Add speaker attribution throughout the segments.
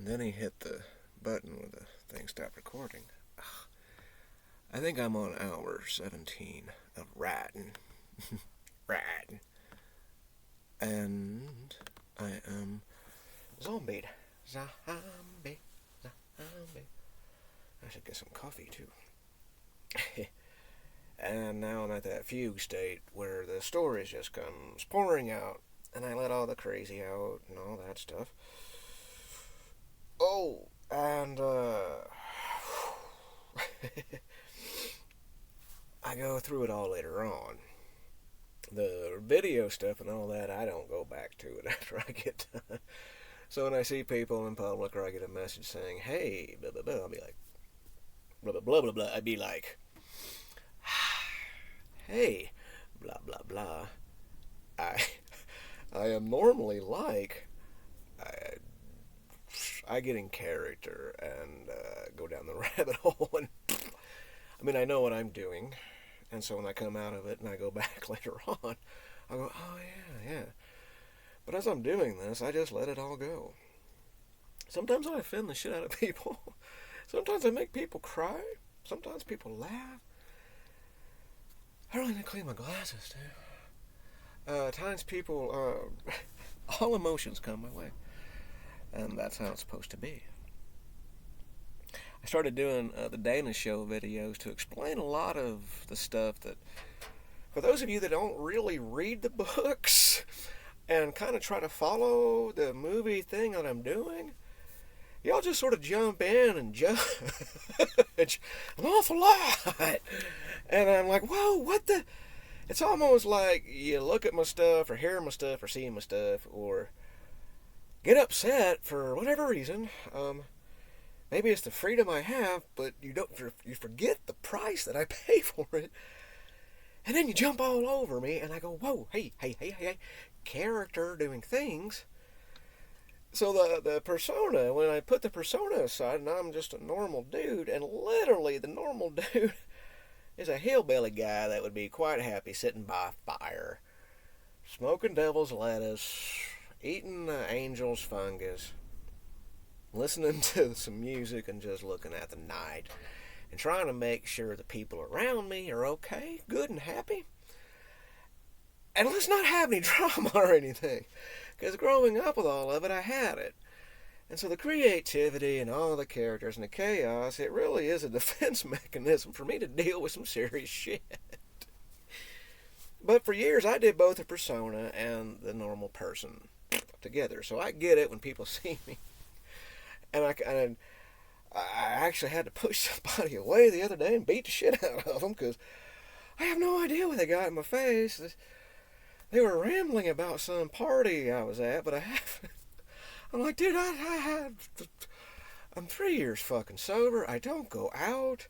Speaker 1: And then he hit the button when the thing stopped recording. I think I'm on hour 17 of writing. Writing. And I am zombied. Zombie. Zombie. I should get some coffee too. And now I'm at that fugue state where the stories just comes pouring out, and I let all the crazy out and all that stuff. Oh, and I go through it all later on. The video stuff and all that, I don't go back to it after I get done. So when I see people in public or I get a message saying, hey, blah, blah, blah, I'll be like, blah, blah, blah, blah, blah. I'd be like, hey, blah, blah, blah. I, I am normally like, I get in character and go down the rabbit hole. And I mean, I know what I'm doing. And so when I come out of it and I go back later on, I go, oh, yeah. But as I'm doing this, I just let it all go. Sometimes I offend the shit out of people. Sometimes I make people cry. Sometimes people laugh. I really need to clean my glasses, too. Times people, all emotions come my way. And that's how it's supposed to be. I started doing the Dana Show videos to explain a lot of the stuff that, for those of you that don't really read the books and kind of try to follow the movie thing that I'm doing, y'all just sort of jump in and judge an awful lot. And I'm like, whoa, what the? It's almost like you look at my stuff or hear my stuff or see my stuff or get upset for whatever reason. Maybe it's the freedom I have, but you forget the price that I pay for it. And then you jump all over me, and I go, whoa, hey, character doing things. So the persona, when I put the persona aside, and I'm just a normal dude, and literally the normal dude is a hillbilly guy that would be quite happy sitting by a fire, smoking devil's lettuce, eating angel's fungus, listening to some music and just looking at the night and trying to make sure the people around me are okay, good and happy. And let's not have any drama or anything, because growing up with all of it, I had it. And so the creativity and all the characters and the chaos, it really is a defense mechanism for me to deal with some serious shit. But for years, I did both the persona and the normal person together, so I get it when people see me. And I actually had to push somebody away the other day and beat the shit out of them because I have no idea what they got in my face. They were rambling about some party I was at, but I haven't. I'm like, dude, I'm 3 years fucking sober. I don't go out.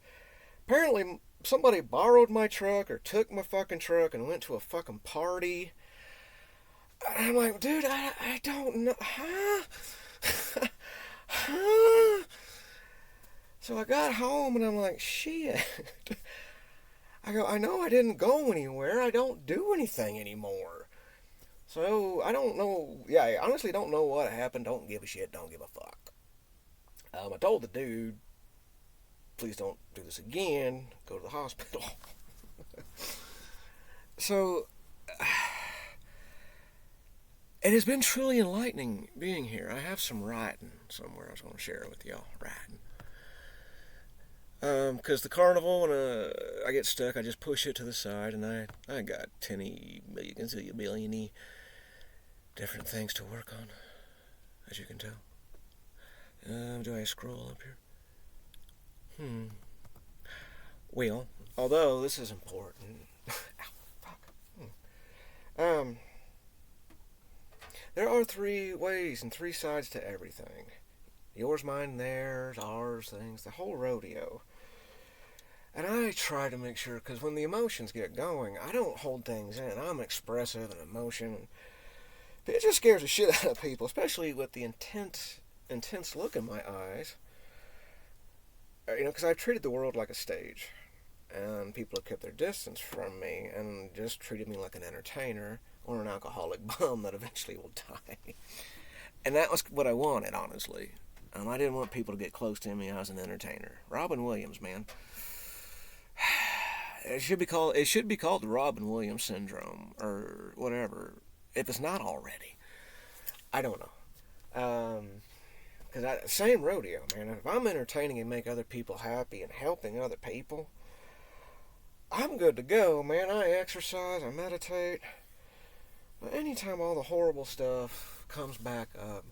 Speaker 1: Apparently, somebody borrowed my truck or took my fucking truck and went to a fucking party. And I'm like, dude, I don't know. Huh? So I got home and I'm like, shit. I go, I know I didn't go anywhere. I don't do anything anymore. So I don't know. Yeah, I honestly don't know what happened. Don't give a shit. Don't give a fuck. I told the dude, please don't do this again. Go to the hospital. So it has been truly enlightening being here. I have some writing somewhere I was going to share with y'all. Writing. Because the carnival, when I get stuck, I just push it to the side, and I got 10 million, gazillion, billion different things to work on, as you can tell. Do I scroll up here? Well, although this is important. Ow, fuck. There are 3 ways and 3 sides to everything. Yours, mine, theirs, ours, things, the whole rodeo. And I try to make sure, because when the emotions get going, I don't hold things in. I'm expressive and emotion. It just scares the shit out of people, especially with the intense look in my eyes. Because I've treated the world like a stage. And people have kept their distance from me and just treated me like an entertainer or an alcoholic bum that eventually will die. And that was what I wanted, honestly. I didn't want people to get close to me. I was an entertainer. Robin Williams, man. It should be called the Robin Williams syndrome or whatever, if it's not already. I don't know. Same rodeo, man. If I'm entertaining and make other people happy and helping other people, I'm good to go, man. I exercise, I meditate. But anytime all the horrible stuff comes back up,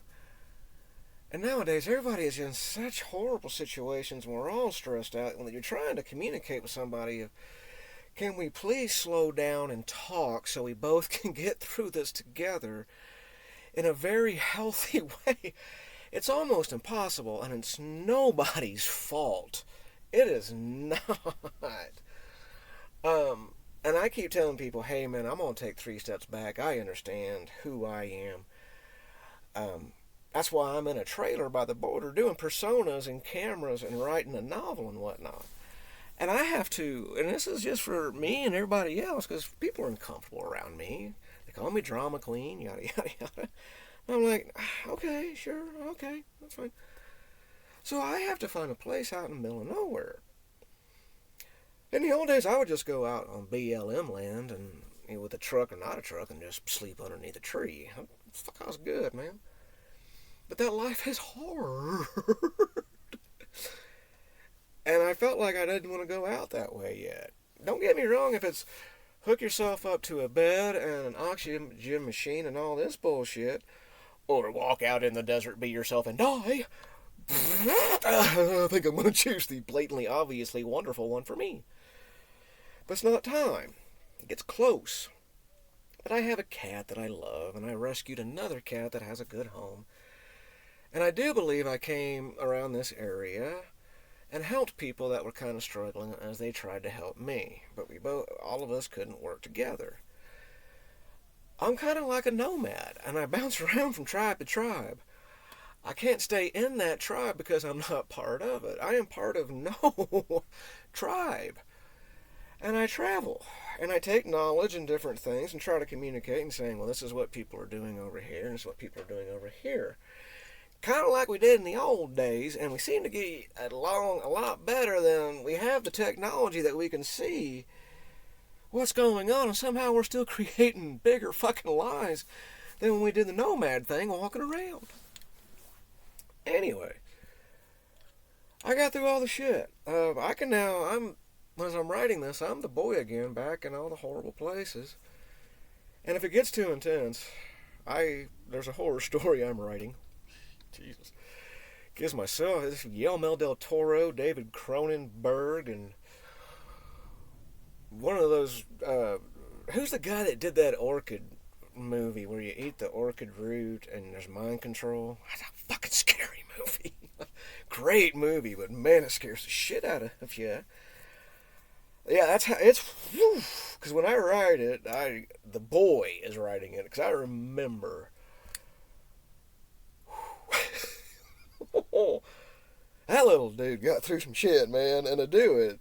Speaker 1: and nowadays everybody is in such horrible situations and we're all stressed out. When you're trying to communicate with somebody, can we please slow down and talk so we both can get through this together in a very healthy way? It's almost impossible, and it's nobody's fault. It is not. And I keep telling people, hey man, I'm going to take 3 steps back. I understand who I am. That's why I'm in a trailer by the border doing personas and cameras and writing a novel and whatnot. And I have to, and this is just for me and everybody else, because people are uncomfortable around me. They call me drama queen, yada, yada, yada. And I'm like, okay, sure, okay, that's fine. So I have to find a place out in the middle of nowhere. In the old days, I would just go out on BLM land and with a truck or not a truck and just sleep underneath a tree. Fuck, I was good, man. But that life is hard. And I felt like I didn't want to go out that way yet. Don't get me wrong, if it's hook yourself up to a bed and an oxygen machine and all this bullshit, or walk out in the desert, be yourself, and die, I think I'm going to choose the blatantly, obviously wonderful one for me. But it's not time. It gets close. But I have a cat that I love, and I rescued another cat that has a good home. And I do believe I came around this area and helped people that were kind of struggling as they tried to help me. But all of us couldn't work together. I'm kind of like a nomad, and I bounce around from tribe to tribe. I can't stay in that tribe because I'm not part of it. I am part of no tribe. And I travel, and I take knowledge and different things and try to communicate and saying, well, this is what people are doing over here, and this is what people are doing over here. Kind of like we did in the old days, and we seem to get along a lot better than we have the technology that we can see what's going on, and somehow we're still creating bigger fucking lies than when we did the nomad thing walking around. Anyway, I got through all the shit. As I'm writing this, I'm the boy again, back in all the horrible places. And if it gets too intense, there's a horror story I'm writing. Jesus. Gives myself, this Guillermo del Toro, David Cronenberg, and one of those, who's the guy that did that orchid movie where you eat the orchid root and there's mind control? That's a fucking scary movie. Great movie, but man, it scares the shit out of you. Yeah, that's how it's. Because when I write it, the boy is writing it. Because I remember. That little dude got through some shit, man, and to do it,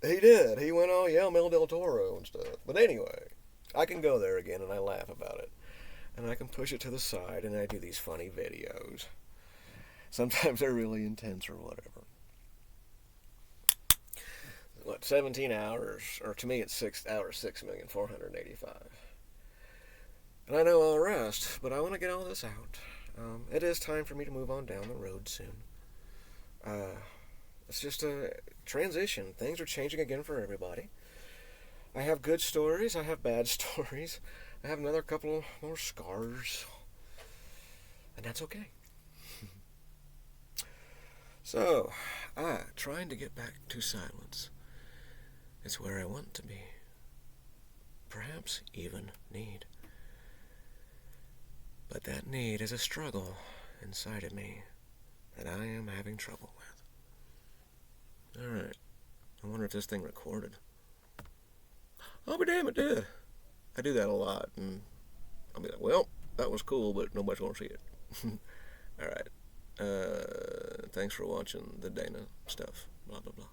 Speaker 1: he did. He went all Guillermo del Toro and stuff. But anyway, I can go there again and I laugh about it. And I can push it to the side and I do these funny videos. Sometimes they're really intense or whatever. 17 hours, or to me it's 6 hours, 6,485,000. And I know I'll rest, but I want to get all this out. It is time for me to move on down the road soon. It's just a transition. Things are changing again for everybody. I have good stories, I have bad stories. I have another couple more scars. And that's okay. So, trying to get back to silence. It's where I want to be. Perhaps even need. But that need is a struggle inside of me that I am having trouble with. Alright. I wonder if this thing recorded. I'll be damned, it did. I do that a lot, and I'll be like, well, that was cool, but nobody's gonna see it. Alright. Thanks for watching the Dana stuff. Blah, blah, blah.